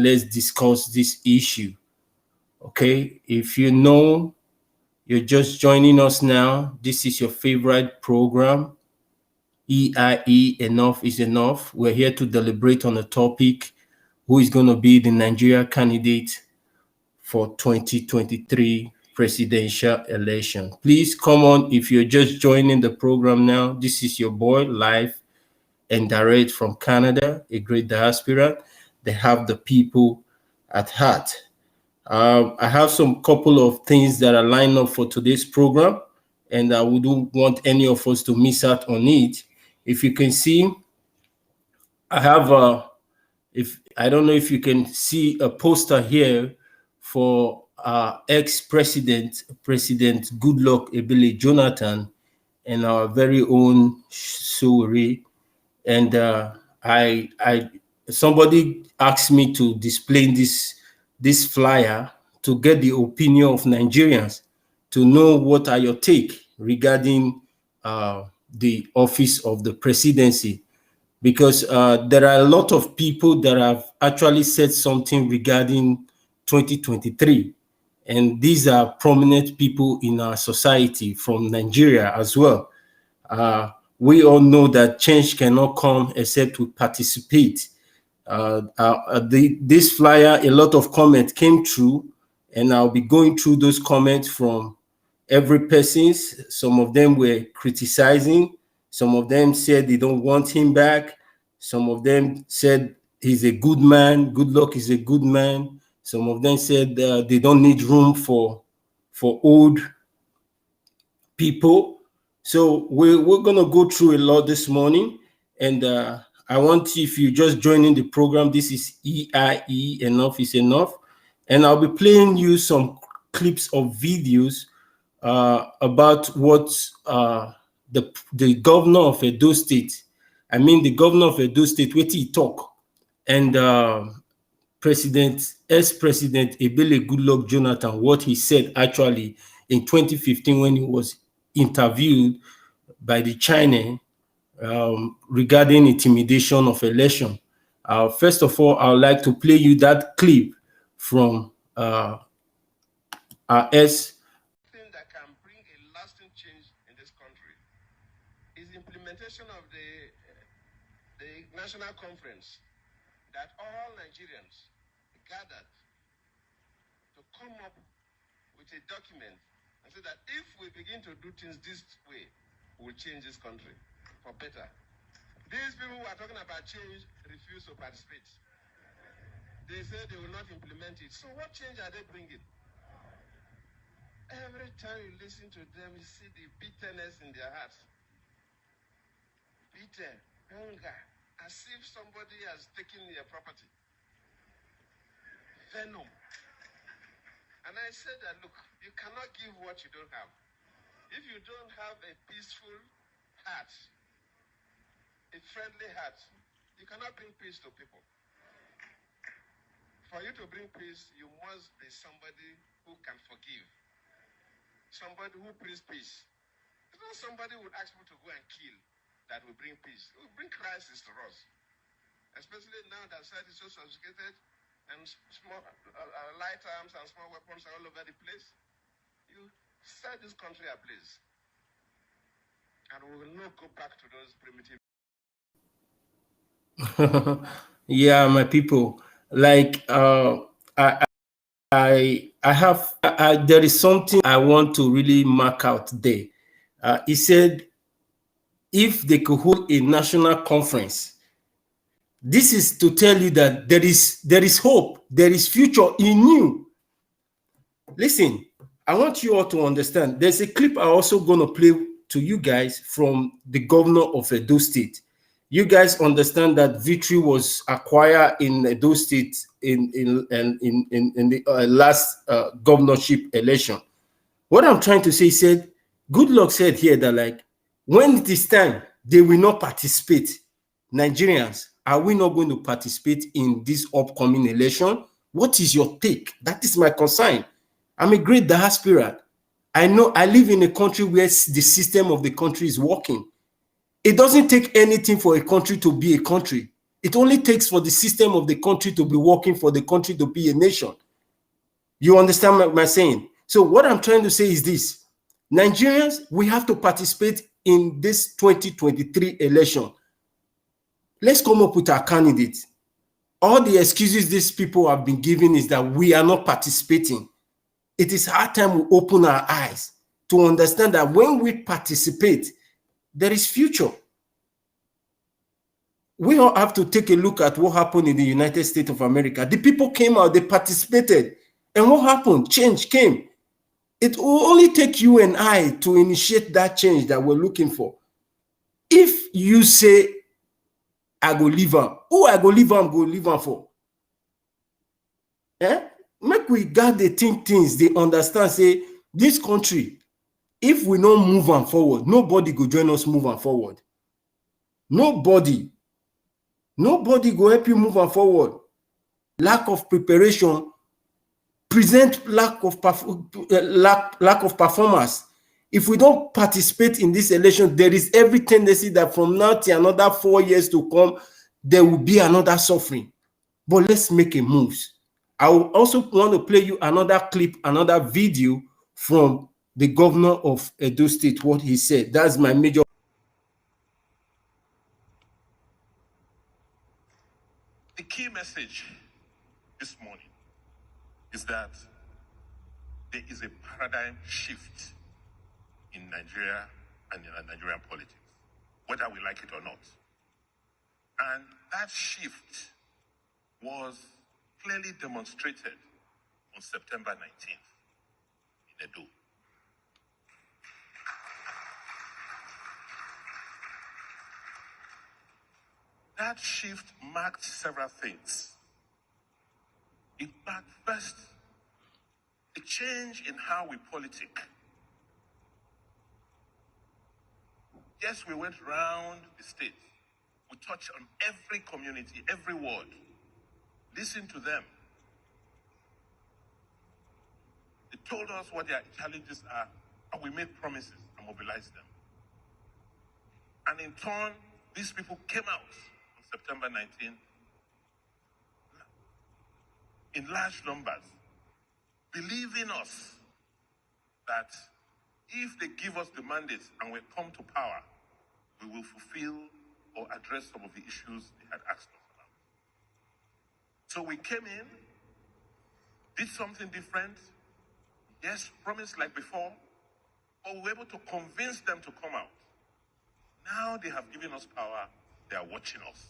and let's discuss this issue. Okay, if you know you're just joining us now, this is your favorite program, EIE, Enough is Enough. We're here to deliberate on a topic: who is going to be the Nigeria candidate for 2023 presidential election. Please come on if you're just joining the program now. This is your boy, live and direct from Canada, a great diaspora. They have the people at heart. I have some couple of things that are lined up for today's program, and I wouldn't want any of us to miss out on it. If you can see, I have I don't know if you can see a poster here for ex-president, President Goodluck Ebele Jonathan, and our very own Sowore. And somebody asked me to display this flyer to get the opinion of Nigerians, to know what are your take regarding the office of the presidency, because there are a lot of people that have actually said something regarding 2023, and these are prominent people in our society from Nigeria as well. We all know that change cannot come except we participate. This flyer, a lot of comments came through, and I'll be going through those comments from every person. Some of them were criticizing, some of them said they don't want him back, some of them said he's a good man, Goodluck is a good man, some of them said they don't need room for old people. So we're going to go through a lot this morning, and I want you, if you're just joining the program, this is EIE, Enough is Enough, and I'll be playing you some clips of videos about what the governor of Edo State, the governor of Edo State, what he talk, and ex-president Ebele Goodluck Jonathan, what he said actually in 2015 when he was interviewed by the China regarding intimidation of election. First of all, I would like to play you that clip from our thing that can bring a lasting change in this country is implementation of the national conference that all Nigerians gathered to come up with a document and say that if we begin to do things this way, we'll change this country for better. These people who are talking about change refuse to participate. They say they will not implement it. So what change are they bringing? Every time you listen to them, you see the bitterness in their hearts. Bitter, hunger, as if somebody has taken their property. Venom. And I said that, look, you cannot give what you don't have. If you don't have a peaceful heart, a friendly heart, you cannot bring peace to people. For you to bring peace, you must be somebody who can forgive. Somebody who brings peace. It's not somebody who would ask people to go and kill that will bring peace. It will bring crisis to us. Especially now that society is so sophisticated and small light arms and small weapons are all over the place. You set this country ablaze. And we will not go back to those primitive. Yeah, my people. Like there is something I want to really mark out there. He said, if they could hold a national conference, this is to tell you that there is hope, there is future in you. Listen, I want you all to understand. There's a clip I'm also going to play to you guys from the governor of Edo State. You guys understand that victory was acquired in Edo State in the last governorship election. What I'm trying to say, Goodluck said here that, like, when it is time, they will not participate. Nigerians, are we not going to participate in this upcoming election? What is your take? That is my concern. I'm a great diaspora. I know I live in a country where the system of the country is working. It doesn't take anything for a country to be a country. It only takes for the system of the country to be working for the country to be a nation. You understand my saying? So what I'm trying to say is this. Nigerians, we have to participate in this 2023 election. Let's come up with our candidates. All the excuses these people have been giving is that we are not participating. It is hard time we open our eyes to understand that when we participate, there is future. We all have to take a look at what happened in the United States of America. The people came out, they participated. And what happened? Change came. It will only take you and I to initiate that change that we're looking for. If you say, I go leave am, who I go leave am for? Make we got the think things, they understand, say, this country, if we don't move am forward, nobody go join us move am forward. Nobody go help you move am forward. Lack of preparation present lack of performance. If we don't participate in this election, there is every tendency that from now to another 4 years to come, there will be another suffering. But let's make a move. I will also want to play you another clip, another video from the governor of Edo State, what he said. That's my major. The key message this morning is that there is a paradigm shift in Nigeria and in Nigerian politics, whether we like it or not. And that shift was clearly demonstrated on September 19th in Edo. That shift marked several things. It marked first a change in how we politic. Yes, we went round the state. We touched on every community, every ward. Listened to them. They told us what their challenges are, and we made promises and mobilized them. And in turn, these people came out on September 19th in large numbers, believing us that if they give us the mandate and we come to power, we will fulfill or address some of the issues they had asked us about. So we came in, did something different, yes, promised like before, but we were able to convince them to come out. Now they have given us power, they are watching us.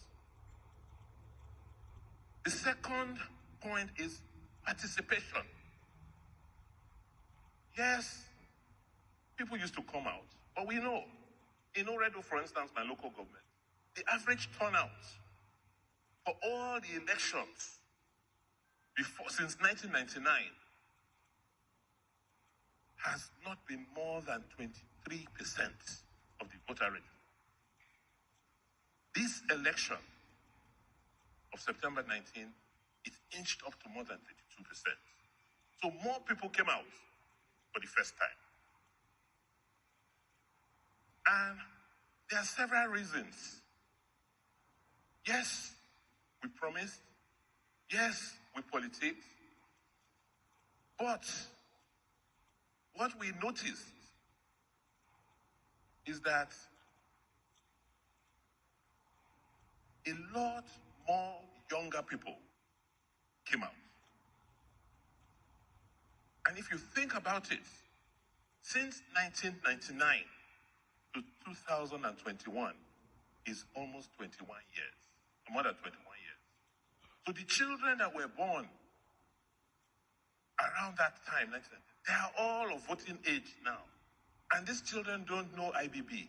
The second point is participation. Yes, people used to come out, but we know, in Oredo, for instance, my local government, the average turnout for all the elections since 1999 has not been more than 23% of the voter register. This election of September 19, it inched up to more than 32%. So more people came out for the first time. And there are several reasons. Yes, we promised. Yes, we politics. But what we noticed is that a lot more younger people came out. And if you think about it, since 1999 to 2021 is almost 21 years, more than 21 years. So the children that were born around that time, they are all of voting age now. And these children don't know IBB.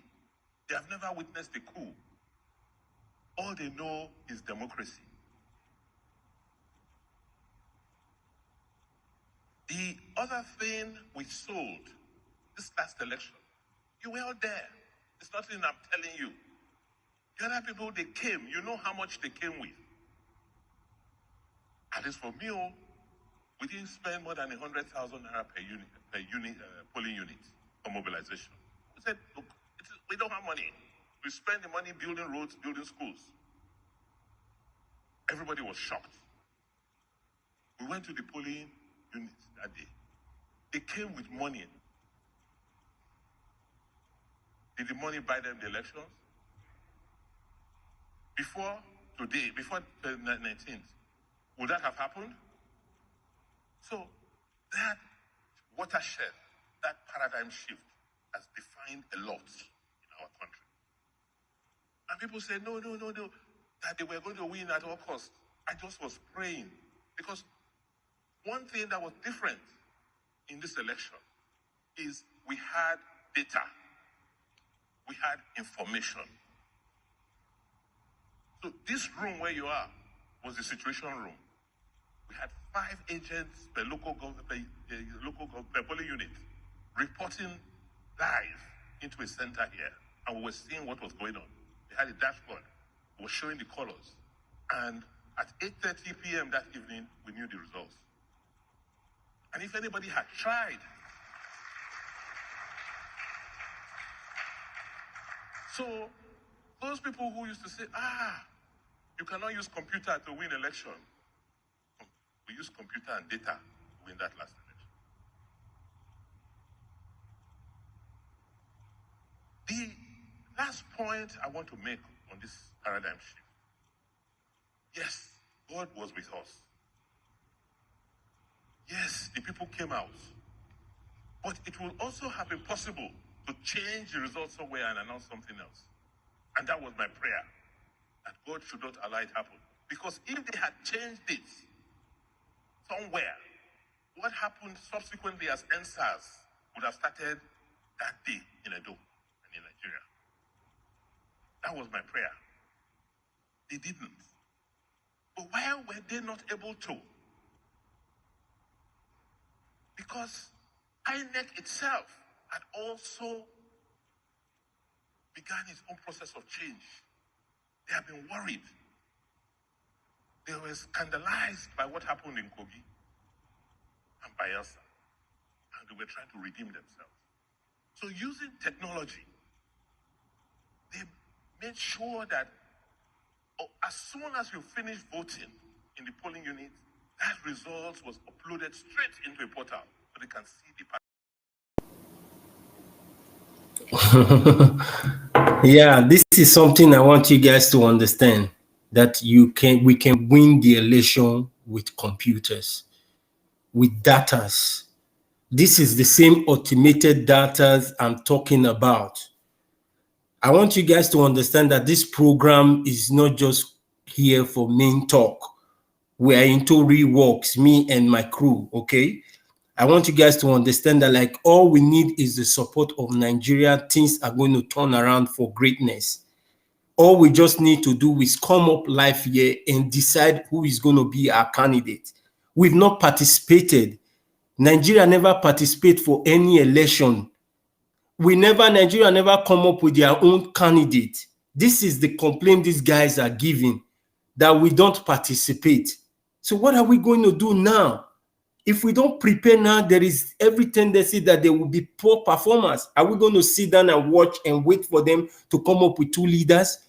They have never witnessed a coup. All they know is democracy. The other thing we sold this last election, you were all there. It's nothing I'm telling you. The other people, they came. You know how much they came with. At least for me, we didn't spend more than 100,000 naira per unit, polling unit for mobilization. We said, look, we don't have money. We spend the money building roads, building schools. Everybody was shocked. We went to the polling units that day. They came with money. Did the money buy them the elections? Before today, before the 19th, would that have happened? So that watershed, that paradigm shift has defined a lot in our country. And people say, no, that they were going to win at all costs. I just was praying. Because one thing that was different in this election is we had data. We had information. So this room where you are was the situation room. We had 5 agents per local government, per polling unit, reporting live into a center here, and we were seeing what was going on. They had a dashboard. We were showing the colors, and at 8:30 p.m. that evening, we knew the results. And if anybody had tried, so those people who used to say, you cannot use computer to win election. We use computer and data to win that last election. The last point I want to make on this paradigm shift. Yes, God was with us. Yes, the people came out. But it will also have been possible to change the results somewhere and announce something else. And that was my prayer, that God should not allow it happen. Because if they had changed it somewhere, what happened subsequently as NSAS would have started that day in Edo and in Nigeria. That was my prayer. They didn't. But why were they not able to? Because INEC itself had also began its own process of change. They have been worried. They were scandalized by what happened in Kogi and Bayelsa, and they were trying to redeem themselves. So using technology, they made sure that as soon as you finish voting in the polling unit, that result was uploaded straight into a portal so they can see the Yeah, this is something I want you guys to understand, that we can win the election with computers, with datas. This is the same automated datas I'm talking about. I want you guys to understand that this program is not just here for main talk. We are into real works, me and my crew, okay? I want you guys to understand that like all we need is the support of Nigeria. Things are going to turn around for greatness. All we just need to do is come up live here and decide who is going to be our candidate. We've not participated. Nigeria never participate for any election. Nigeria never come up with their own candidate. This is the complaint these guys are giving, that we don't participate. So what are we going to do now? If we don't prepare now, there is every tendency that there will be poor performance. Are we going to sit down and watch and wait for them to come up with 2 leaders,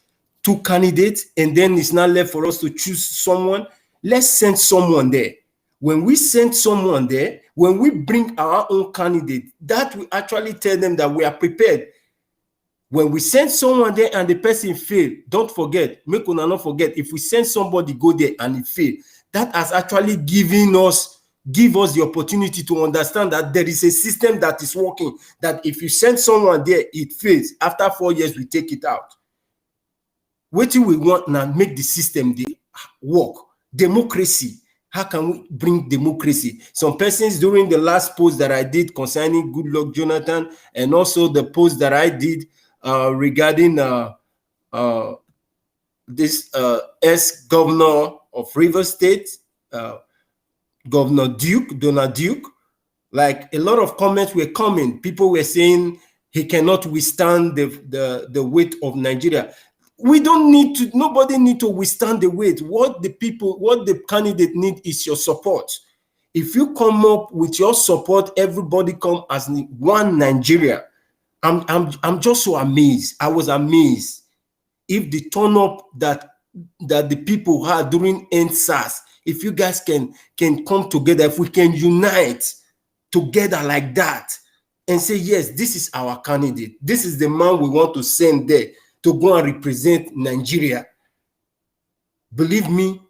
2 candidates, and then it's not left for us to choose someone? Let's send someone there. When we send someone there, when we bring our own candidate, that will actually tell them that we are prepared. When we send someone there and the person fail, don't forget, make una not forget, if we send somebody go there and it fail, that has actually give us the opportunity to understand that there is a system that is working, that if you send someone there, it fails. After 4 years, we take it out. What do we want now? Make the system work. Democracy. How can we bring democracy? Some persons during the last post that I did concerning Goodluck Jonathan, and also the post that I did regarding this ex-governor of Rivers State, Governor Donald Duke, like a lot of comments were coming. People were saying he cannot withstand the weight of Nigeria. We don't need to, nobody need to withstand the weight. What the candidate need is your support. If you come up with your support, everybody come as one Nigeria. I'm just so amazed. I was amazed. If the turn up that that the people had during NSAS, if you guys can come together, if we can unite together like that and say, yes, this is our candidate, this is the man we want to send there to go and represent Nigeria, believe me,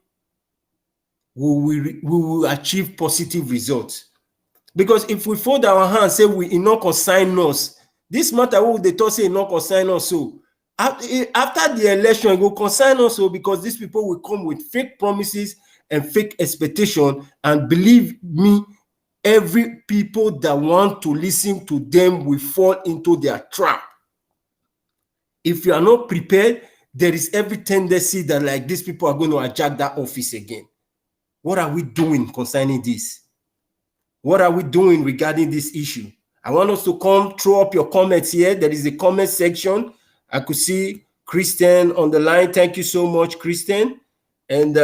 we will achieve positive results. Because if we fold our hands, say we not consign us, this matter will they talk say not consign us. So after the election, it will consign us, so because these people will come with fake promises and fake expectation, and believe me, every people that want to listen to them will fall into their trap. If you are not prepared, there is every tendency that like these people are going to hijack that office again. What are we doing concerning this? What are we doing regarding this issue? I want us to come throw up your comments here. There is a comment section. I could see Kristen on the line. Thank you so much, Kristen. And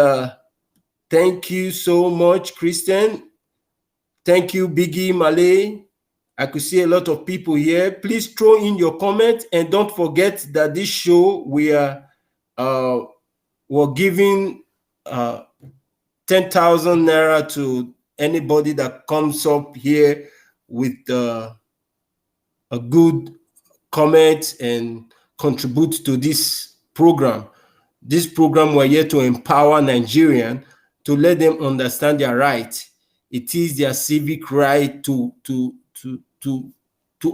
thank you so much, Kristen. Thank you, Biggie Malay. I could see a lot of people here. Please throw in your comments, and don't forget that this show we're giving 10,000 naira to anybody that comes up here with a good comment and contribute to this program. This program, we're here to empower Nigerians, to let them understand their right. It is their civic right to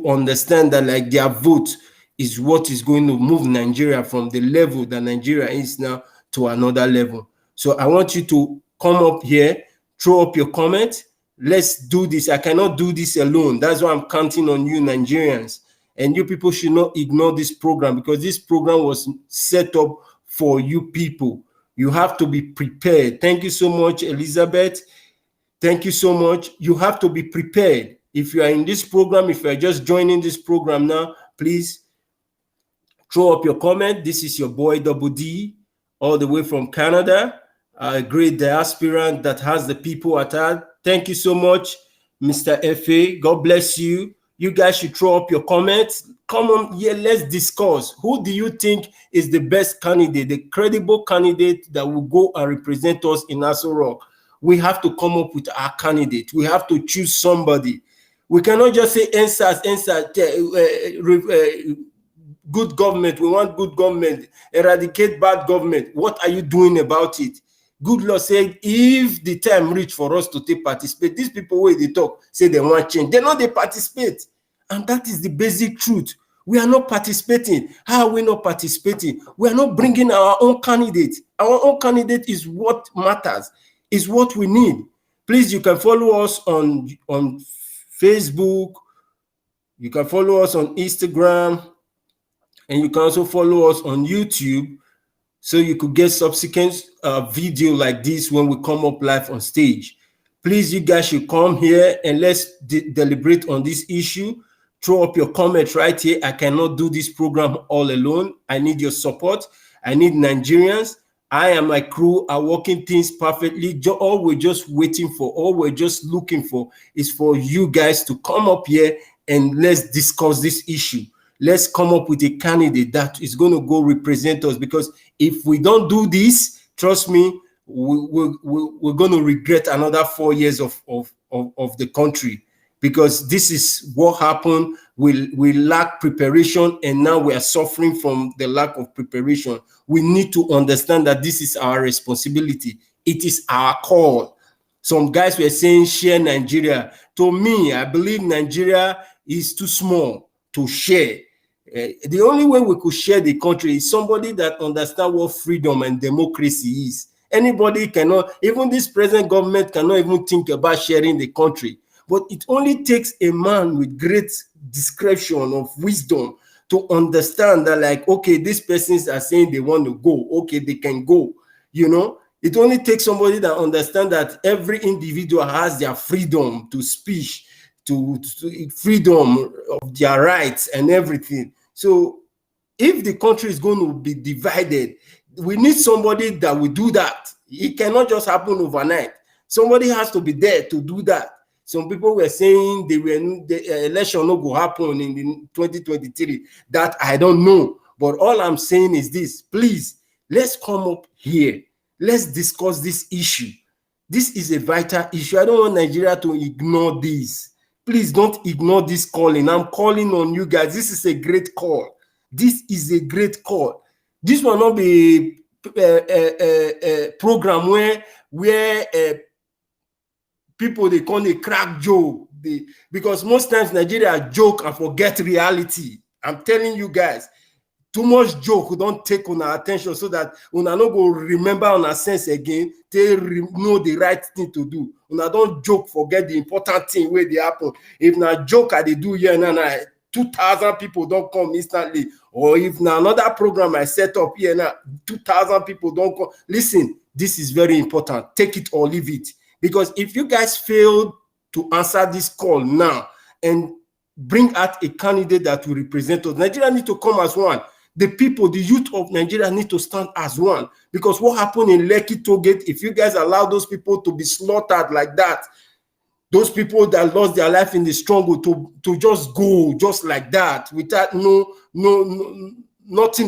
understand that like their vote is what is going to move Nigeria from the level that Nigeria is now to another level. So I want you to come up here, throw up your comment. Let's do this. I cannot do this alone. That's why I'm counting on you, Nigerians. And you people should not ignore this program, because this program was set up for you people. You have to be prepared. Thank you so much, Elizabeth. Thank you so much. You have to be prepared. If you are in this program, if you are just joining this program now, please throw up your comment. This is your boy Double D, all the way from Canada, a great diaspora that has the people at heart. Thank you so much, Mr. FA. God bless you. You guys should throw up your comments. Come on here, let's discuss. Who do you think is the best candidate, the credible candidate that will go and represent us in Aso Rock? We have to come up with our candidate. We have to choose somebody. We cannot just say NSAS, good government. We want good government. Eradicate bad government. What are you doing about it? Good Lord said, if the time reach for us to take participate, these people where they talk, say they want change. They know they participate. And that is the basic truth. We are not participating. How are we not participating? We are not bringing our own candidate. Our own candidate is what matters, is what we need. Please, you can follow us on Facebook. You can follow us on Instagram. And you can also follow us on YouTube, so you could get subsequent video like this when we come up live on stage. Please, you guys should come here and let's deliberate on this issue. Throw up your comments right here. I cannot do this program all alone. I need your support. I need Nigerians. I and my crew are working things perfectly. All we're just waiting for, all we're just looking for is for you guys to come up here and let's discuss this issue. Let's come up with a candidate that is going to go represent us, because if we don't do this, trust me, we're going to regret another 4 years of the country, because this is what happened. We lack preparation, and now we are suffering from the lack of preparation. We need to understand that this is our responsibility. It is our call. Some guys were saying share Nigeria. To me, I believe Nigeria is too small to share. The only way we could share the country is somebody that understands what freedom and democracy is. Anybody cannot, even this present government cannot even think about sharing the country. But it only takes a man with great discretion of wisdom to understand that, like, okay, these persons are saying they want to go. Okay, they can go. You know, it only takes somebody that understands that every individual has their freedom to speak, to freedom of their rights and everything. So if the country is going to be divided, we need somebody that will do that. It cannot just happen overnight. Somebody has to be there to do that. Some people were saying the election not going to happen in 2023. That I don't know. But all I'm saying is this: please, Let's come up here. Let's discuss this issue. This is a vital issue. I don't want Nigeria to ignore this. Please don't ignore this calling. I'm calling on you guys. This is a great call. This is a great call. This will not be a program where people, they call it crack joke. Because most times Nigeria joke and forget reality. I'm telling you guys, too much joke don't take on our attention so that una no go remember on our sense again. They know the right thing to do. Una don't joke, forget the important thing where they happen. If na joke I they do here now, 2,000 people don't come instantly. Or if na another program I set up here now, 2,000 people don't come. Listen, this is very important. Take it or leave it. Because if you guys fail to answer this call now and bring out a candidate that will represent us, Nigeria need to come as one. The people, the youth of Nigeria need to stand as one. Because what happened in Lekki Tollgate, if you guys allow those people to be slaughtered like that, those people that lost their life in the struggle to just go just like that without nothing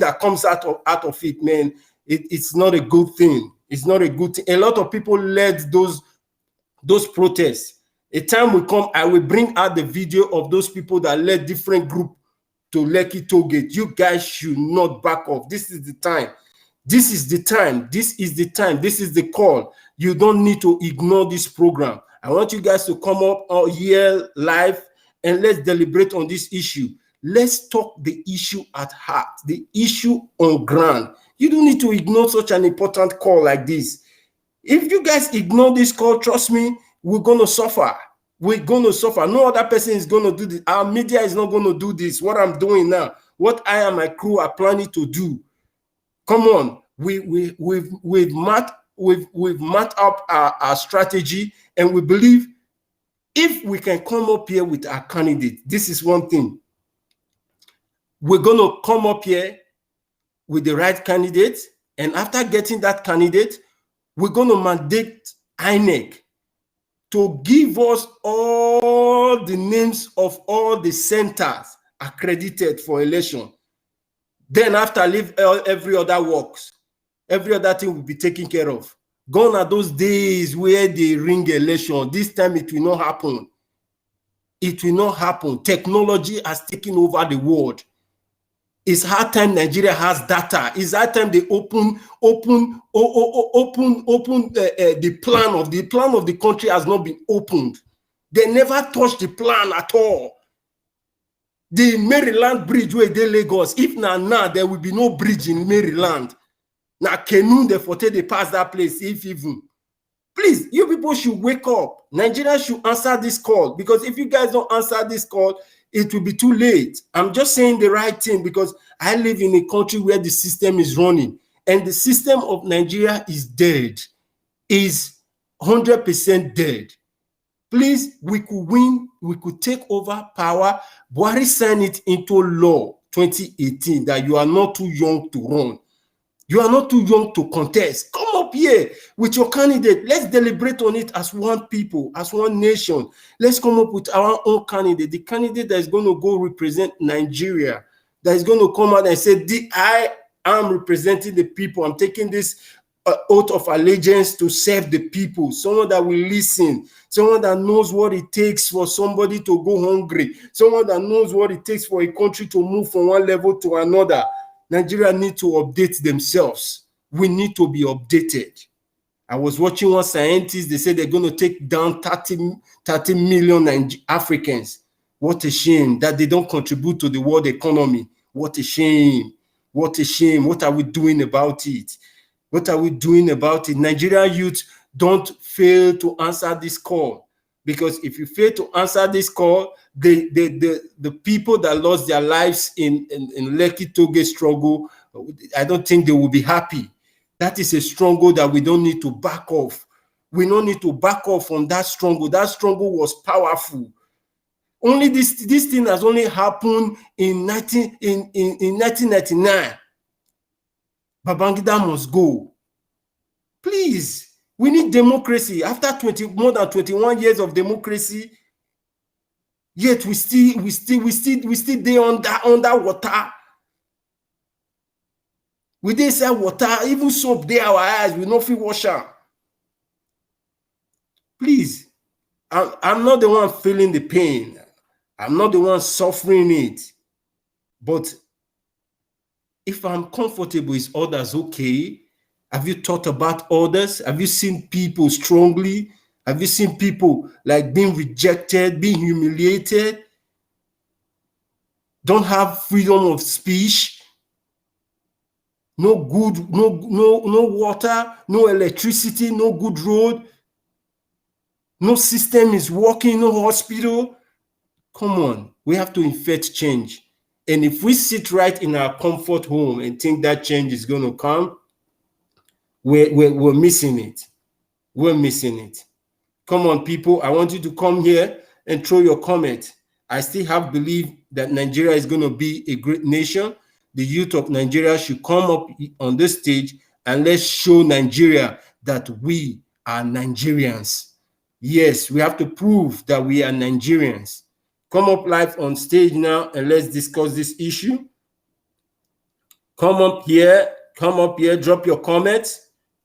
that comes out of it, man, it's not a good thing. It's not a good thing. A lot of people led those protests. A time will come, I will bring out the video of those people that led different groups to Lekki Tollgate. You guys should not back off. This is the time. This is the time. This is the time. This is the call. You don't need to ignore this program. I want you guys to come up here live and let's deliberate on this issue. Let's talk the issue at heart, the issue on ground. You don't need to ignore such an important call like this. If you guys ignore this call, trust me, we're going to suffer. We're going to suffer. No other person is going to do this. Our media is not going to do this. What I'm doing now, what I and my crew are planning to do. Come on, we've mapped up our strategy, and we believe if we can come up here with our candidate, this is one thing. We're going to come up here with the right candidate, and after getting that candidate, we're going to mandate INEC to give us all the names of all the centers accredited for election. Then after, leave every other works. Every other thing will be taken care of. Gone are those days where they ring election. This time it will not happen. It will not happen. Technology has taken over the world. It's hard time Nigeria has data. It's hard time they open the plan of the country has not been opened. They never touched the plan at all. The Maryland bridge where they Lagos, if now there will be no bridge in Maryland. Now Canoe they pass that place if even. Please, you people should wake up. Nigeria should answer this call, because if you guys don't answer this call, it will be too late. I'm just saying the right thing because I live in a country where the system is running, and the system of Nigeria is dead, is 100% dead. Please, we could win, we could take over power. Buhari signed it into law 2018 that you are not too young to run. You are not too young to contest. Come up here with your candidate. Let's deliberate on it as one people, as one nation. Let's come up with our own candidate, the candidate that is going to go represent Nigeria, that is going to come out and say, I am representing the people. I'm taking this oath of allegiance to serve the people. Someone that will listen. Someone that knows what it takes for somebody to go hungry. Someone that knows what it takes for a country to move from one level to another. Nigeria need to update themselves. We need to be updated. I was watching one scientist, they said they're going to take down 30 million Africans. What a shame that they don't contribute to the world economy. What a shame. What a shame. What are we doing about it? What are we doing about it? Nigerian youth, don't fail to answer this call. Because if you fail to answer this call, the people that lost their lives in Lekki Tollgate struggle, I don't think they will be happy. That is a struggle that we don't need to back off. We don't need to back off from that struggle. That struggle was powerful. Only this thing has only happened in 1999. Babangida must go. Please. We need democracy. After more than 21 years of democracy, yet we still there under water. We didn't say water, even soap there our eyes, we no fit wash am. Please, I'm not the one feeling the pain. I'm not the one suffering it. But if I'm comfortable, is others okay? Have you thought about others? Have you seen people strongly? Have you seen people like being rejected, being humiliated? Don't have freedom of speech? No good, no water, no electricity, no good road, no system is working, no hospital. Come on, we have to effect change. And if we sit right in our comfort home and think that change is going to come, we're missing it. We're missing it. Come on, people, I want you to come here and throw your comment. I still have belief that Nigeria is going to be a great nation. The youth of Nigeria should come up on this stage and let's show Nigeria that we are Nigerians. Yes, we have to prove that we are Nigerians. Come up live on stage now and let's discuss this issue. Come up here, drop your comments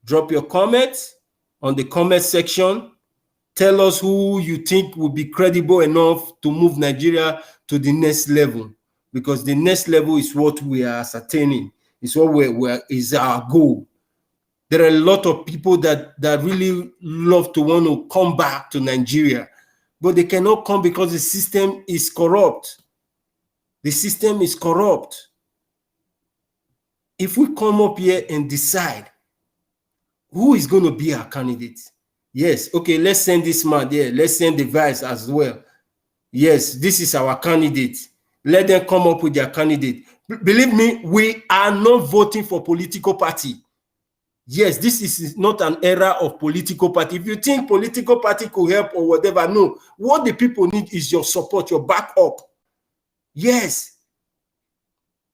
on the comment section. Tell us who you think will be credible enough to move Nigeria to the next level, because the next level is what we are ascertaining. It's what is our goal. There are a lot of people that really love to want to come back to Nigeria, but they cannot come because the system is corrupt. The system is corrupt. If we come up here and decide who is going to be our candidate, yes, okay, let's send this man there. Let's send the vice as well. Yes, this is our candidate. Let them come up with their candidate. Believe me, we are not voting for political party. Yes, this is not an era of political party. If you think political party could help or whatever, no. What the people need is your support, your backup. Yes.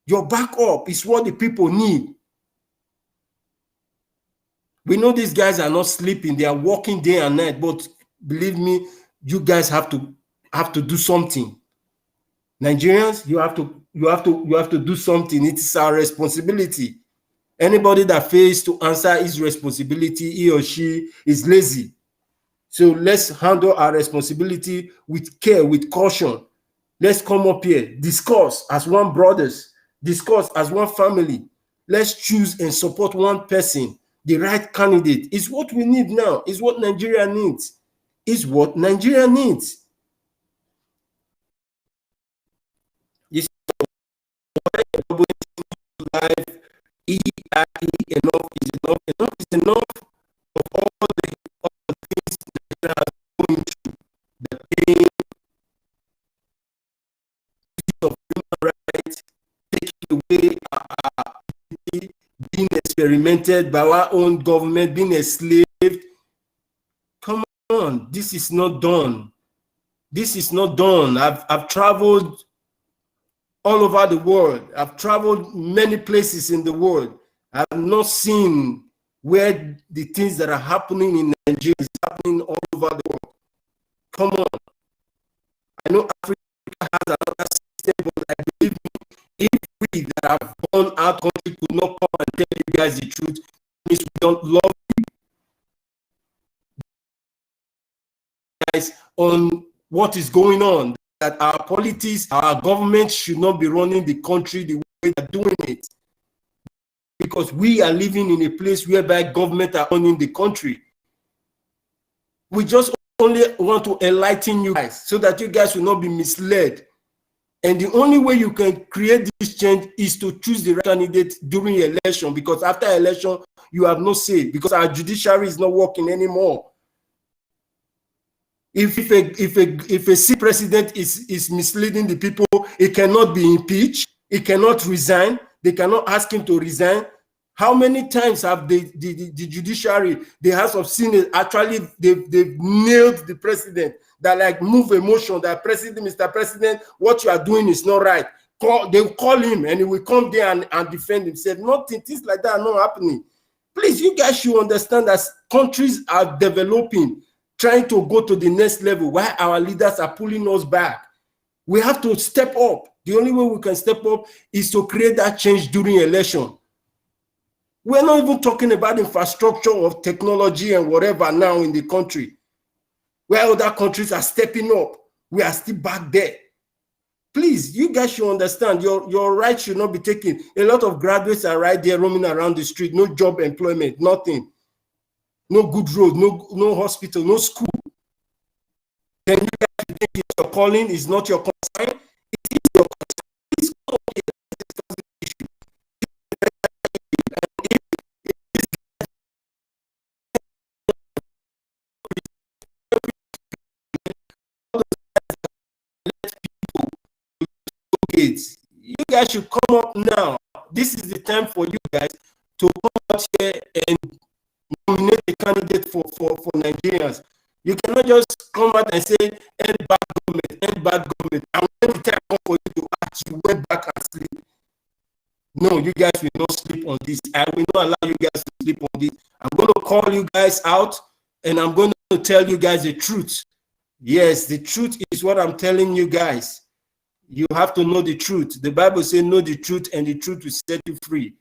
Your backup is what the people need. We know these guys are not sleeping. They are working day and night. But believe me, you guys have to do something. Nigerians, you have to do something. It is our responsibility. Anybody that fails to answer his responsibility, he or she is lazy. So let's handle our responsibility with care, with caution. Let's come up here, discuss as one brothers, discuss as one family. Let's choose and support one person. The right candidate is what we need now, is what Nigeria needs, is what Nigeria needs. This is life. EIE, enough is enough. Enough is enough of all the things Nigeria has going through. The pain of human rights, taking away our ability, being experimented by our own government, being enslaved. Come on, this is not done. This is not done. I've traveled all over the world. I've traveled many places in the world. I've not seen where the things that are happening in Nigeria is happening all over the world. Come on. I know Africa has another system, but I believe me, if we that have gone out country could not come and tell you guys the truth, means we don't love you guys on what is going on. That our politics, our government should not be running the country the way they're doing it. Because we are living in a place whereby government are running the country. We just only want to enlighten you guys so that you guys will not be misled. And the only way you can create this change is to choose the right candidate during election, because after election, you have no say, because our judiciary is not working anymore. If a sick president is misleading the people, it cannot be impeached, it cannot resign, they cannot ask him to resign. How many times have the judiciary, the House of Senate, actually they've nailed the president, that like move a motion that president, Mr. President, what you are doing is not right. They will call him and he will come there and defend himself. Nothing, things like that are not happening. Please, you guys should understand that countries are developing, trying to go to the next level, while our leaders are pulling us back. We have to step up. The only way we can step up is to create that change during election. We're not even talking about infrastructure of technology and whatever now in the country. Where other countries are stepping up, we are still back there. Please, you guys should understand your rights should not be taken. A lot of graduates are right there roaming around the street, no job, employment, nothing. No good road, no hospital, no school. Then you guys think it's your calling, is not your concern. It is your concern. Please come here and discuss the issue. You guys should come up now. This is the time for you guys to come out here and nominate a candidate for Nigerians. You cannot just come out and say end bad government, and when the time comes for you to act, you went back and sleep. No, you guys will not sleep on this. I will not allow you guys to sleep on this. I'm going to call you guys out, and I'm going to tell you guys the truth. Yes, the truth is what I'm telling you guys. You have to know the truth. The Bible says know the truth, and the truth will set you free.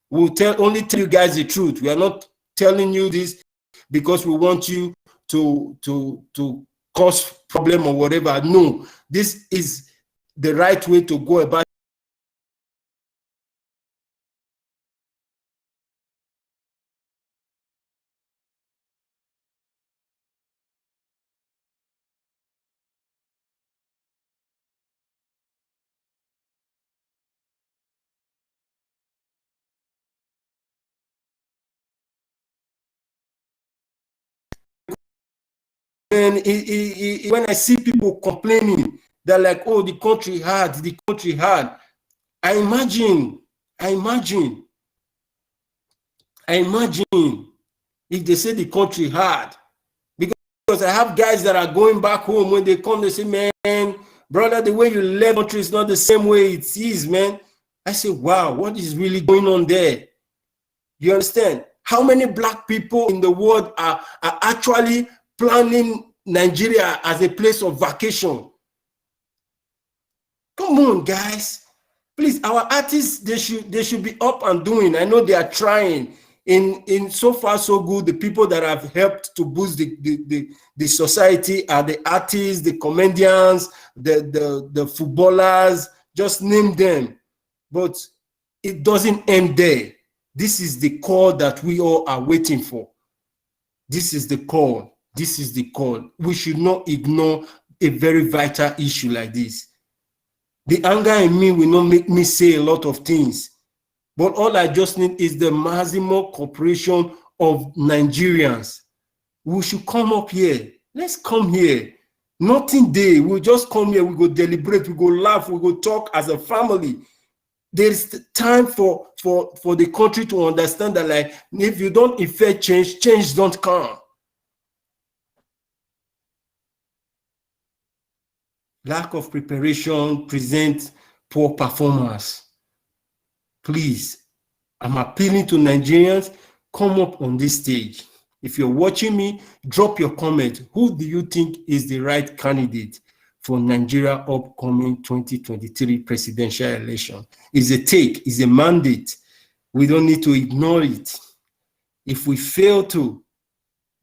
We'll only tell you guys the truth. We are not telling you this because we want you to cause problem or whatever. No, this is the right way to go about it. And when I see people complaining, they're like, oh, the country hard. I imagine if they say the country hard, because I have guys that are going back home. When they come, they say, man, brother, the way you left the country is not the same way it is, man. I say, wow, what is really going on there? You understand? How many black people in the world are actually planning Nigeria as a place of vacation? Come on, guys. Please, our artists, they should be up and doing. I know they are trying. In so far so good, the people that have helped to boost the society are the artists, the comedians, the footballers, just name them. But it doesn't end there. This is the call that we all are waiting for. This is the call. This is the call. We should not ignore a very vital issue like this. The anger in me will not make me say a lot of things. But all I just need is the maximum cooperation of Nigerians. We should come up here. Let's come here. Nothing there. We'll just come here. We go deliberate. We go laugh. We go talk as a family. There's time for the country to understand that, like, if you don't effect change, change don't come. Lack of preparation presents poor performance. Please, I'm appealing to Nigerians, come up on this stage. If you're watching me, drop your comment. Who do you think is the right candidate for Nigeria upcoming 2023 presidential election? It's a take, it's a mandate. We don't need to ignore it. If we fail to,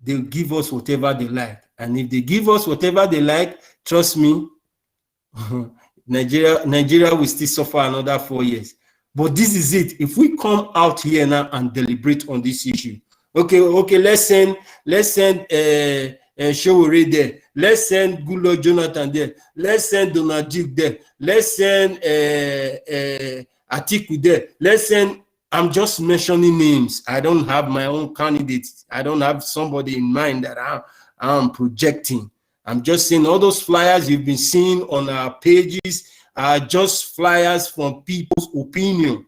they'll give us whatever they like. And if they give us whatever they like, trust me, Nigeria will still suffer another 4 years. But this is it. If we come out here now and deliberate on this issue, okay, let's send Showore there. Let's send Goodluck Jonathan there. Let's send Donald Duke there. Let's send Atiku there. Let's send. I'm just mentioning names. I don't have my own candidates. I don't have somebody in mind that I'm projecting. I'm just saying all those flyers you've been seeing on our pages are just flyers from people's opinion.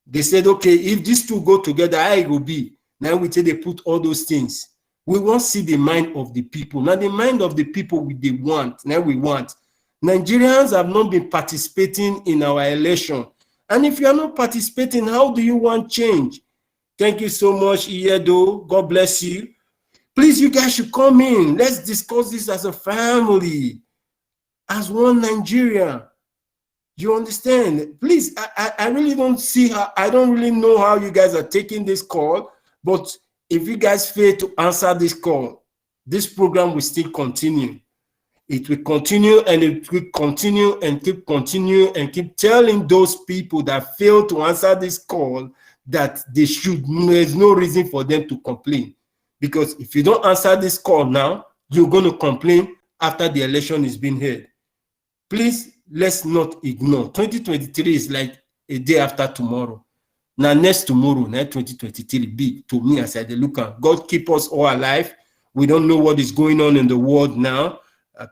They said, okay, if these two go together, how it will be. Now we say they put all those things. We won't see the mind of the people. Now the mind of the people they want. Now we want. Nigerians have not been participating in our election. And if you are not participating, how do you want change? Thank you so much, Iedo. God bless you. Please, you guys should come in. Let's discuss this as a family, as one Nigeria. You understand? Please, I really don't see how, I don't really know how you guys are taking this call, but if you guys fail to answer this call, this program will still continue. It will continue and it will continue and keep telling those people that fail to answer this call that there's no reason for them to complain. Because if you don't answer this call now, you're going to complain after the election is being held. Please, let's not ignore. 2023 is like a day after tomorrow. Now, next tomorrow, 2023, be to me as I look at. God keep us all alive. We don't know what is going on in the world now.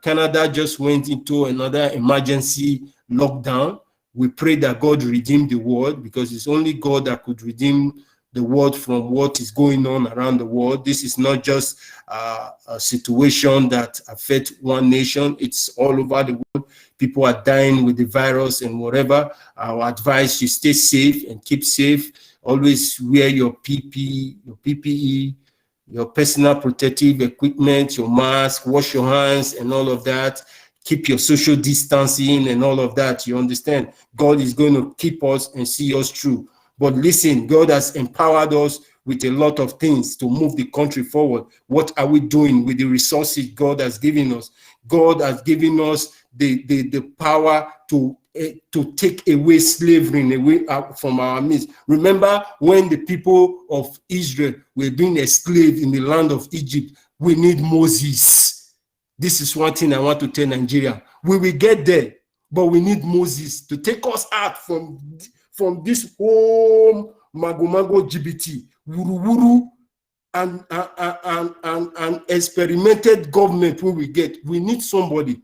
Canada just went into another emergency lockdown. We pray that God redeem the world, because it's only God that could redeem the world from what is going on around the world. This is not just a situation that affects one nation. It's all over the world. People are dying with the virus and whatever. Our advice, you stay safe and keep safe. Always wear your PPE, your personal protective equipment, your mask, wash your hands and all of that. Keep your social distancing and all of that. You understand? God is going to keep us and see us through. But listen, God has empowered us with a lot of things to move the country forward. What are we doing with the resources God has given us? God has given us the power to take away slavery away from our midst. Remember when the people of Israel were being enslaved in the land of Egypt? We need Moses. This is one thing I want to tell Nigeria. We will get there, but we need Moses to take us out from this whole mago GBT, wuru and experimented government we will get. We need somebody.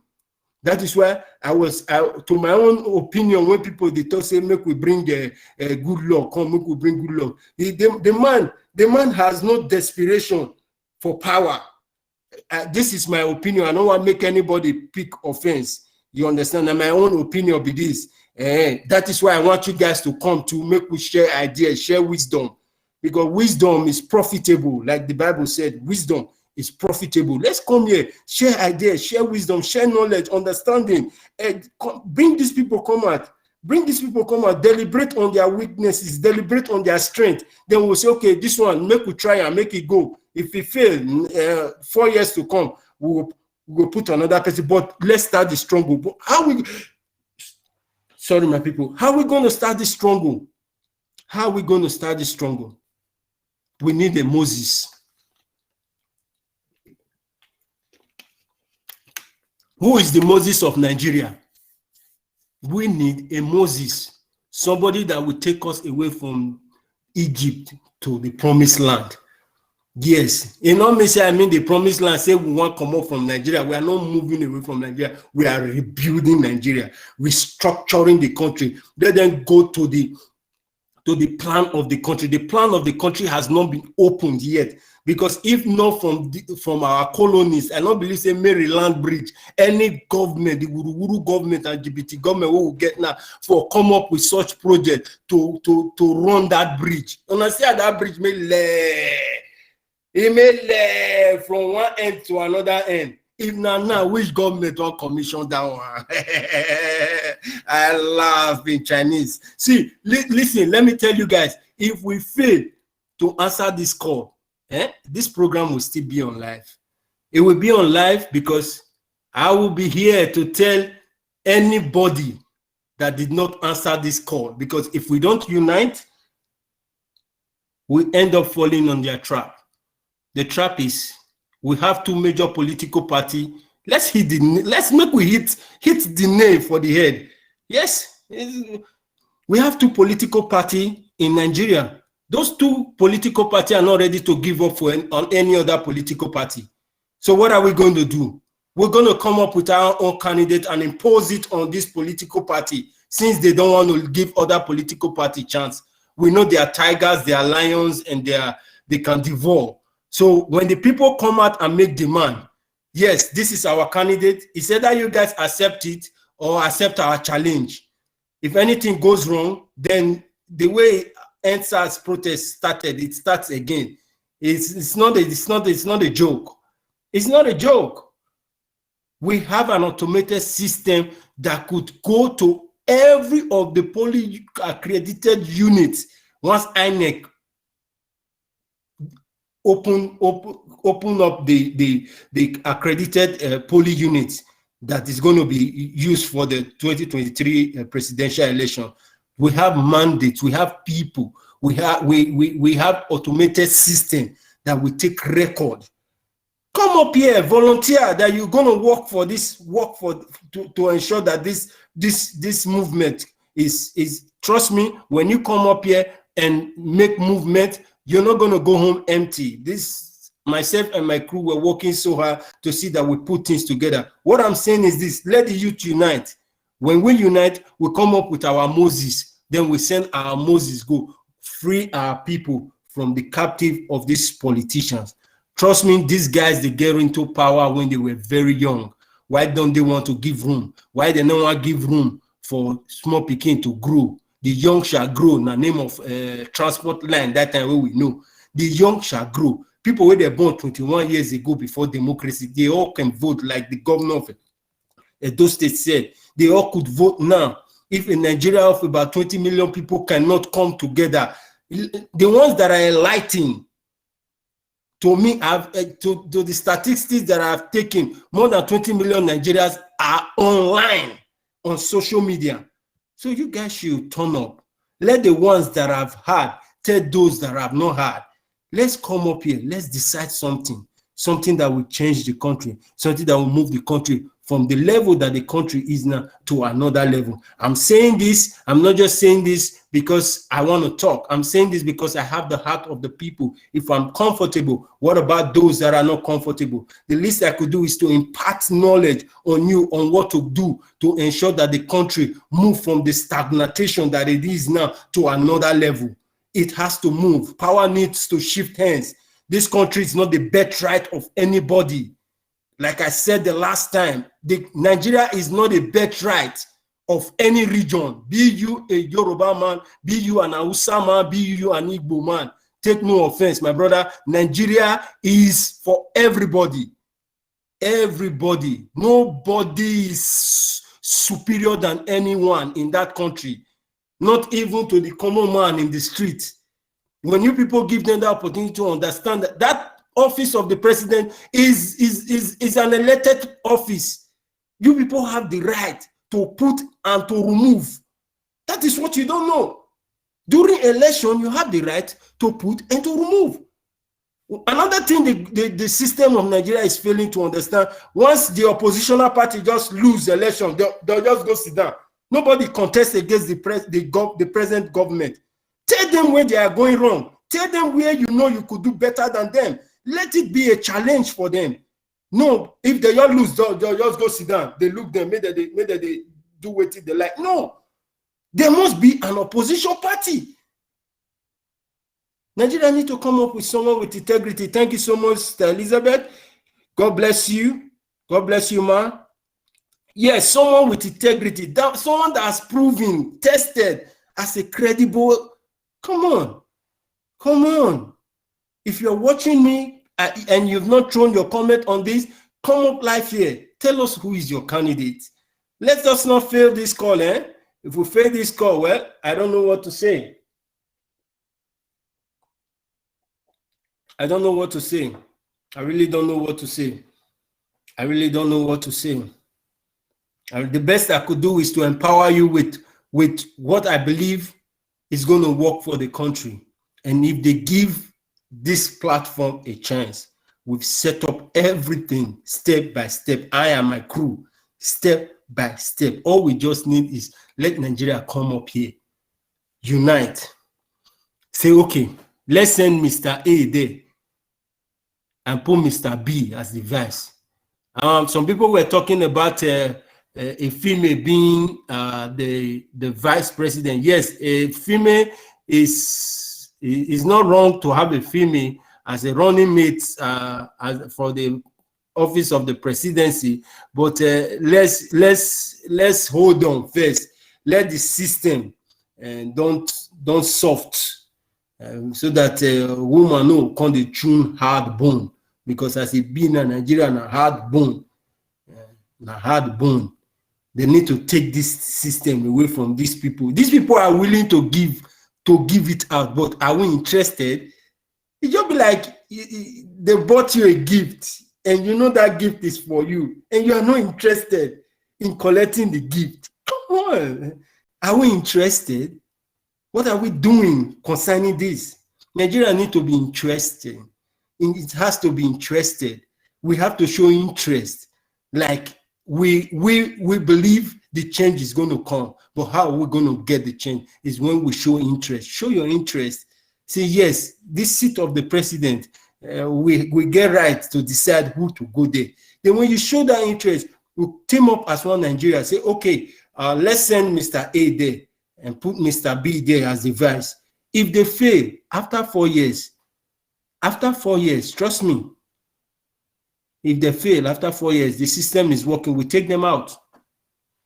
That is why to my own opinion, when people they talk say make we bring a good luck, make we bring good luck. The man has no desperation for power. This is my opinion. I don't want to make anybody pick offense. You understand? And my own opinion be this. That is why I want you guys to come to make we share ideas, share wisdom, because wisdom is profitable. Like the Bible said, wisdom is profitable. Let's come here, share ideas, share wisdom, share knowledge, understanding, and bring these people come out. Bring these people come out, deliberate on their weaknesses, deliberate on their strength. Then we'll say, okay, this one, make we try and make it go. If we fail, 4 years to come, we'll put another person. But let's start the struggle. But sorry, my people, how are we going to start this struggle? How are we going to start this struggle? We need a Moses. Who is the Moses of Nigeria? We need a Moses, somebody that will take us away from Egypt to the promised land. Yes, you know me say I mean the promised land, say we want to come up from Nigeria. We are not moving away from Nigeria. We are rebuilding Nigeria, restructuring the country. Let them go to the plan of the country. The plan of the country has not been opened yet, because if not from our colonies, I don't believe say Maryland Bridge, any government, the Wuru government and LGBT government will get now for come up with such project to run that bridge. And I say that bridge may from one end to another end. If now, which government will commission that one? I laugh in Chinese. See, listen, let me tell you guys, if we fail to answer this call, this program will still be on live. It will be on live because I will be here to tell anybody that did not answer this call, because if we don't unite, we end up falling on their trap. The trap is we have two major political parties. Let's make we hit the nail for the head. Yes, we have two political parties in Nigeria. Those two political parties are not ready to give up on any other political party. So what are we going to do? We're going to come up with our own candidate and impose it on this political party, since they don't want to give other political party chance. We know they are tigers, they are lions, and they can devour. So when the people come out and make demand, yes, this is our candidate, it's either you guys accept it or accept our challenge. If anything goes wrong, then the way EndSARS protest started, it starts again. It's not a joke. It's not a joke. We have an automated system that could go to every of the poly accredited units, once INEC open up the accredited poly units that is going to be used for the 2023 presidential election. We have mandates, we have people, we have automated system that will take record. Come up here, volunteer that you're going to work for this, to ensure that this movement is. Trust me, when you come up here and make movement, you're not going to go home empty. Myself and my crew were working so hard to see that we put things together. What I'm saying is this: let the youth unite. When we unite, we come up with our Moses. Then we send our Moses go free our people from the captive of these politicians. Trust me, these guys, they get into power when they were very young. Why don't they want to give room? Why they don't want to give room for small pikin to grow? The young shall grow. In the name of transport line, that time we know. The young shall grow. People who were born 21 years ago before democracy, they all can vote, like the governor of Edo State said. They all could vote now. If in Nigeria of about 20 million people cannot come together, the ones that are enlightened, to me, to the statistics that I've taken, more than 20 million Nigerians are online on social media. So you guys should turn up. Let the ones that have had tell those that have not had. Let's come up here. Let's decide something that will change the country, something that will move the country from the level that the country is now to another level. I'm saying this, I'm not just saying this because I want to talk. I'm saying this because I have the heart of the people. If I'm comfortable, what about those that are not comfortable? The least I could do is to impart knowledge on you on what to do to ensure that the country move from the stagnation that it is now to another level. It has to move. Power needs to shift hands. This country is not the birthright of anybody. Like I said the last time, Nigeria is not a birthright of any region. Be you a Yoruba man, be you an Hausa man, be you an Igbo man. Take no offense, my brother. Nigeria is for everybody. Everybody. Nobody is superior than anyone in that country. Not even to the common man in the street. When you people give them the opportunity to understand that office of the president is an elected office. You people have the right to put and to remove. That is what you don't know. During election, you have the right to put and to remove. Another thing the system of Nigeria is failing to understand, once the oppositional party just lose the election, they'll just go sit down. Nobody contests against the present government. Tell them where they are going wrong. Tell them where you know you could do better than them. Let it be a challenge for them. No, if they all lose, they'll just go sit down. They look them, maybe they do what they like. No, there must be an opposition party. Nigeria need to come up with someone with integrity. Thank you so much, Sister Elizabeth. God bless you. God bless you, man. Yes, someone with integrity. Someone that has proven, tested as a credible. Come on. Come on. If you're watching me and you've not thrown your comment on this, come up live here. Tell us who is your candidate. Let us not fail this call, eh? If we fail this call, well, I don't know what to say. I don't know what to say. I really don't know what to say. I really don't know what to say. The best I could do is to empower you with what I believe is going to work for the country. And if they give this platform a chance, we've set up everything step by step. I and my crew, step by step. All we just need is let Nigeria come up here, unite, say, okay, let's send Mr. A there and put Mr. B as the vice. Some people were talking about a female being the vice president. Yes, a female is not wrong to have a female as a running mate for the office of the presidency, but let's hold on first. Let the system and don't soft so that woman no can tune hard bone, because as it be in Nigeria na hard bone, They need to take this system away from these people. These people are willing to give it out, but are we interested? It just be like they bought you a gift, and you know that gift is for you, and you are not interested in collecting the gift. Come on, are we interested? What are we doing concerning this? Nigeria need to be interested. It has to be interested. We have to show interest. Like we believe the change is going to come, but how are we going to get the change? Is when we show interest. Show your interest. Say yes, this seat of the president, we get right to decide who to go there. Then when you show that interest, we team up as one Nigeria. Say okay, let's send Mr. A there and put Mr. B there as the vice. If they fail after 4 years, trust me, if they fail after 4 years, the system is working, we take them out.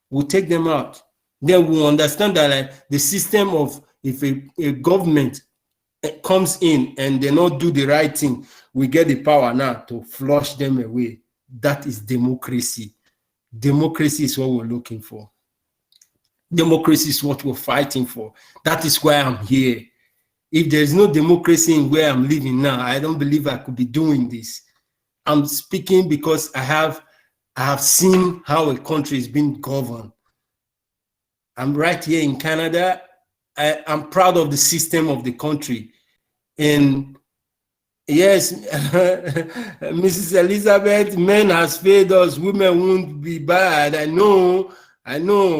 We'll take them out. Then we'll understand that like, the system of if a government comes in and they not do the right thing, we get the power now to flush them away. That is democracy. Democracy is what we're looking for. Democracy is what we're fighting for. That is why I'm here. If there is no democracy in where I'm living now, I don't believe I could be doing this. I'm speaking because I have seen how a country is being governed. I'm right here in Canada. I'm proud of the system of the country. And yes, Mrs. Elizabeth, men has failed us. Women won't be bad. I know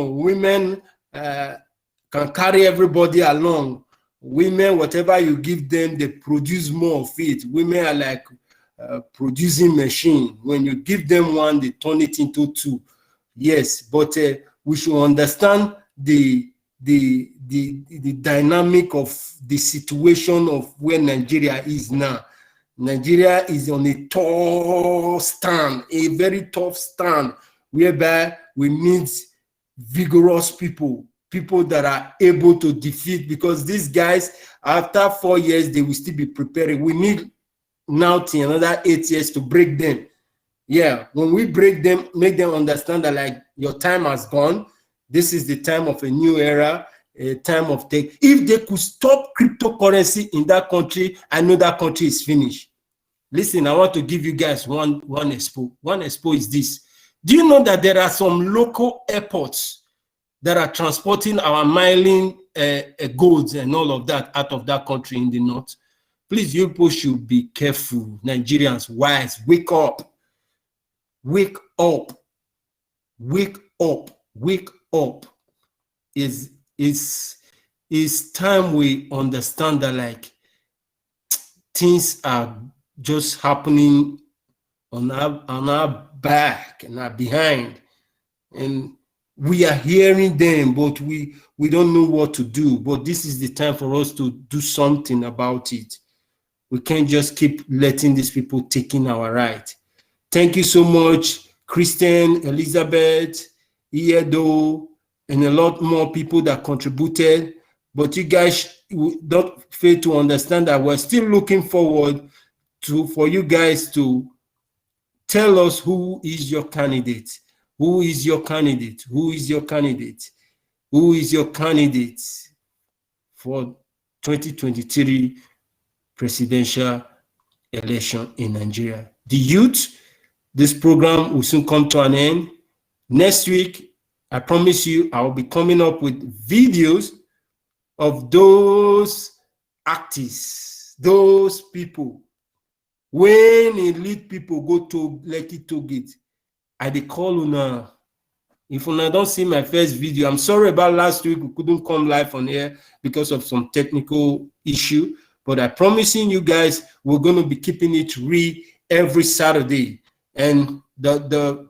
women can carry everybody along. Women, whatever you give them, they produce more of it. Women are like producing machine. When you give them one, they turn it into two. Yes, but we should understand the dynamic of the situation of where Nigeria is now. Nigeria is on a tough stand, a very tough stand, whereby we need vigorous people that are able to defeat, because these guys, after 4 years, they will still be preparing. We need now till another 8 years to break them. Yeah, when we break them, make them understand that like your time has gone. This is the time of a new era, a time of tech. If they could stop cryptocurrency in that country, I know that country is finished. Listen, I want to give you guys one expo. One expo is this. Do you know that there are some local airports that are transporting our mining goods and all of that out of that country in the north? Please, you people should be careful. Nigerians, wise, wake up. Wake up. Wake up. Wake up. It's time we understand that like things are just happening on our back and our behind, and we are hearing them, but we don't know what to do. But this is the time for us to do something about it. We can't just keep letting these people taking our right. Thank you so much, Christian, Elizabeth, Iedo, and a lot more people that contributed. But you guys don't fail to understand that we're still looking forward for you guys to tell us who is your candidate. Who is your candidate? Who is your candidate? Who is your candidate for 2023 presidential election in Nigeria? The youth, this program will soon come to an end. Next week, I promise you, I will be coming up with videos of those artists, those people. When elite people go to Lekki Tollgate, I dey call una. If una don't see my first video, I'm sorry about last week. We couldn't come live on air because of some technical issue. But I promising you guys, we're going to be keeping it real every Saturday. And the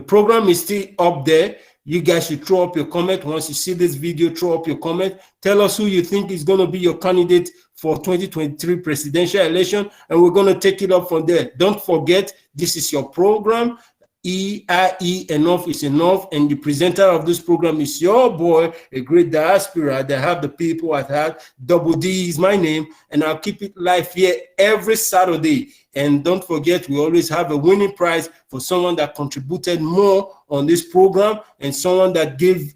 program is still up there. You guys should throw up your comment. Once you see this video, throw up your comment. Tell us who you think is going to be your candidate for 2023 presidential election, and we're going to take it up from there. Don't forget, this is your program. EIE, enough is enough, and the presenter of this program is your boy, a great diaspora that have the people at heart. Double D is my name, and I'll keep it live here every Saturday. And don't forget, we always have a winning prize for someone that contributed more on this program and someone that gave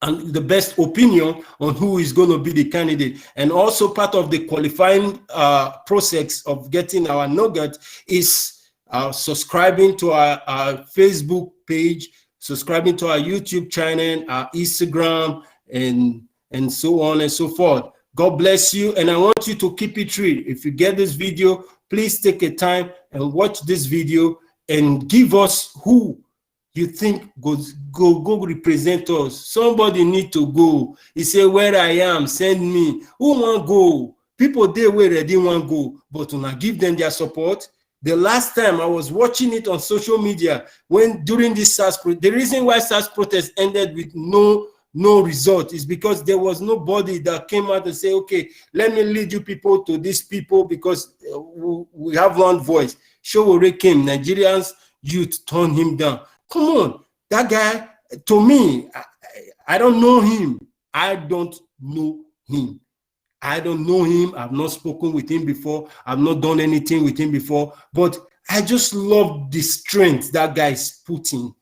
and the best opinion on who is going to be the candidate. And also part of the qualifying process of getting our nugget is subscribing to our Facebook page, subscribing to our YouTube channel, our Instagram, and so on and so forth. God bless you, and I want you to keep it real. If you get this video, please take a time and watch this video and give us who you think go represent us. Somebody need to go. He say, where I am, send me. Who want go? People they where they didn't want go, but to not give them their support. The last time I was watching it on social media, when during this SARS, the reason why SARS protest ended with no result is because there was nobody that came out and say, okay, let me lead you people to these people because we have one voice. Showore came, Nigerians youth turned him down. Come on, that guy, to me, I don't know him. I don't know him. I don't know him. I've not spoken with him before. I've not done anything with him before. But I just love the strength that guy is putting.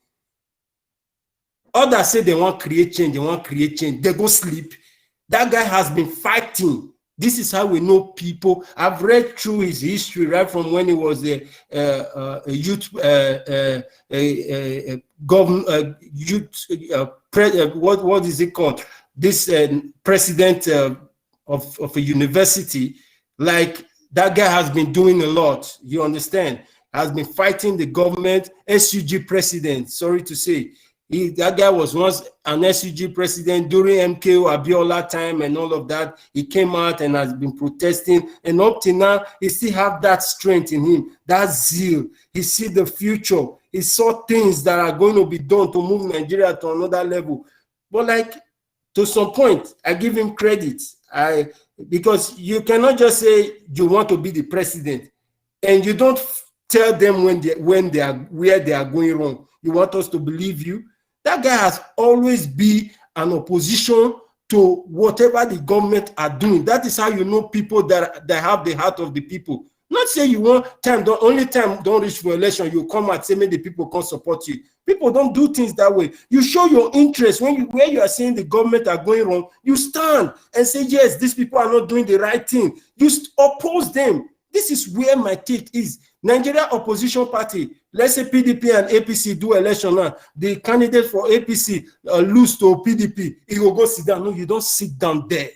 Others say they want to create change. They want to create change. They go sleep. That guy has been fighting. This is how we know people. I've read through his history right from when he was a youth government youth what is it called? This president of a university. Like that guy has been doing a lot. You understand? Has been fighting the government. SUG president. Sorry to say. That guy was once an SUG president during MKO Abiola time and all of that. He came out and has been protesting, and up to now, he still have that strength in him, that zeal. He see the future. He saw things that are going to be done to move Nigeria to another level. But like, to some point, I give him credit. Because you cannot just say you want to be the president, and you don't tell them where they are going wrong. You want us to believe you? That guy has always been an opposition to whatever the government are doing. That is how you know people that have the heart of the people. Not say you want time, the only time don't reach for election, you come and say, make the people can support you. People don't do things that way. You show your interest where you are saying the government are going wrong, you stand and say, yes, these people are not doing the right thing. You oppose them. This is where my take is. Nigeria opposition party, let's say PDP and APC do election now. The candidate for APC lose to PDP. He will go sit down. No, you don't sit down there.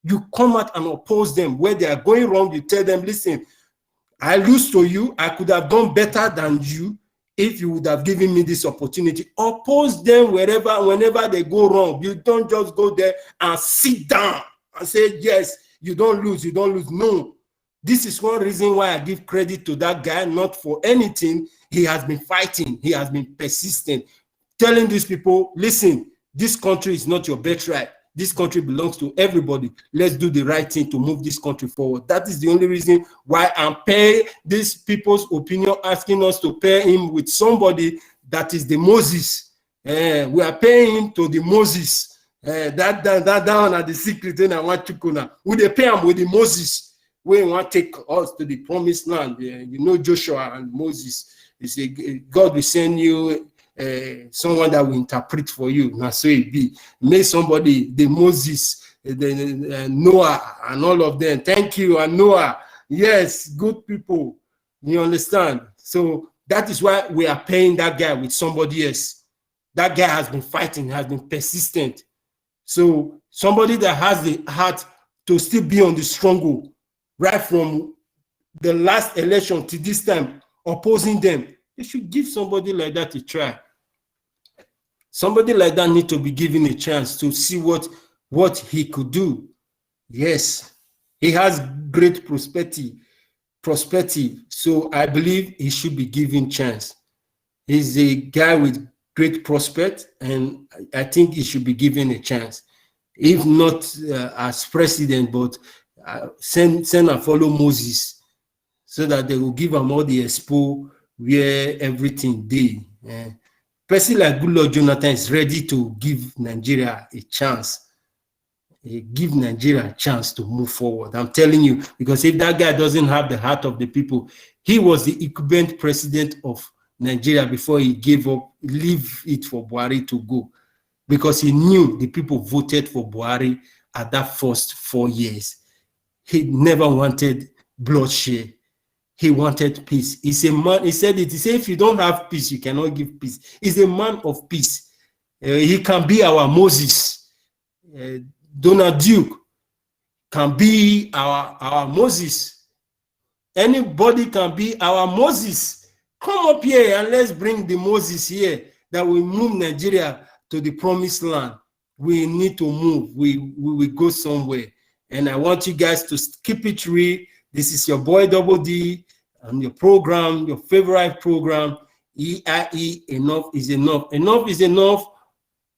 You come out and oppose them. Where they are going wrong, you tell them, listen, I lose to you. I could have done better than you if you would have given me this opportunity. Oppose them whenever they go wrong. You don't just go there and sit down and say, yes, you don't lose, you don't lose. No. This is one reason why I give credit to that guy, not for anything. He has been fighting. He has been persistent, telling these people, listen, this country is not your birthright. This country belongs to everybody. Let's do the right thing to move this country forward. That is the only reason why I'm paying these people's opinion, asking us to pair him with somebody that is the Moses. We are paying him to the Moses. That down at the secret thing I want to go now. We they pay him with the Moses. We want to take us to the promised land. You know Joshua and Moses. They say God will send you someone that will interpret for you. Now so it be. May somebody, the Moses, the Noah, and all of them. Thank you, and Noah. Yes, good people. You understand? So that is why we are paying that guy with somebody else. That guy has been fighting, has been persistent. So somebody that has the heart to still be on the struggle, right from the last election to this time, opposing them, they should give somebody like that a try. Somebody like that need to be given a chance to see what he could do. Yes, he has great prospective. So I believe he should be given chance. He's a guy with great prospect, and I think he should be given a chance. If not as president, but send and follow Moses so that they will give him all the expo where everything dey. Person like Goodluck Jonathan is ready to give Nigeria a chance. Give Nigeria a chance to move forward. I'm telling you, because if that guy doesn't have the heart of the people, he was the incumbent president of Nigeria before he gave up, leave it for Buhari to go, because he knew the people voted for Buhari at that first 4 years. He never wanted bloodshed. He wanted peace. He's a man, he said it, he said, if you don't have peace, you cannot give peace. He's a man of peace. He can be our Moses. Donald Duke can be our Moses. Anybody can be our Moses. Come up here and let's bring the Moses here that will move Nigeria to the promised land. We need to move. We will go somewhere. And I want you guys to keep it real. This is your boy Double D and your program, your favorite program, EIE. Enough is enough. Enough is enough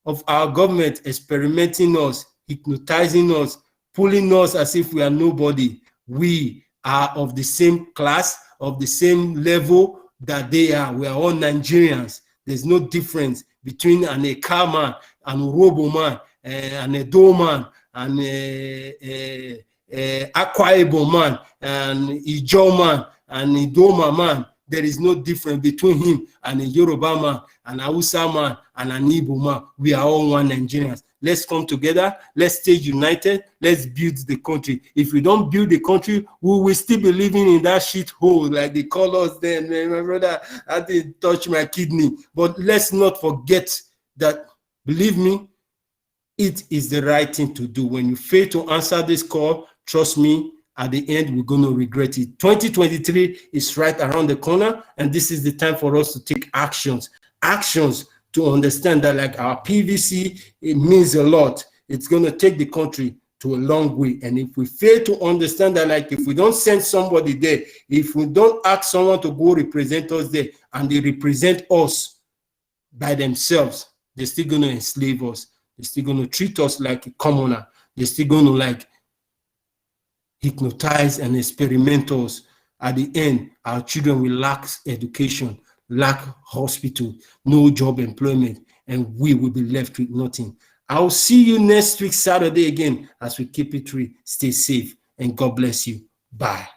of our government experimenting us, hypnotizing us, pulling us as if we are nobody. We are of the same class, of the same level that they are. We are all Nigerians. There's no difference between an Eka man and a Robo man, and a Do man, and a Akwa Ibom man, and Ijaw man, and a Idoma man. There is no difference between him and a Yoruba man, and a Hausa man, and an Igbo man. We are all one Nigerians. Let's come together. Let's stay united. Let's build the country. If we don't build the country, we will still be living in that shit hole, like they call us then. My brother, I didn't touch my kidney. But let's not forget that, believe me, it is the right thing to do. When you fail to answer this call, trust me, at the end, we're going to regret it. 2023 is right around the corner, and this is the time for us to take actions to understand that, like our PVC, it means a lot. It's going to take the country to a long way. And if we fail to understand that, like if we don't send somebody there, if we don't ask someone to go represent us there, and they represent us by themselves, they're still going to enslave us. They're still going to treat us like a commoner. They're still going to like hypnotize and experiment us. At the end, our children will lack education, lack hospital, no job employment, and we will be left with nothing. I'll see you next week, Saturday again, as we keep it real. Stay safe, and God bless you. Bye.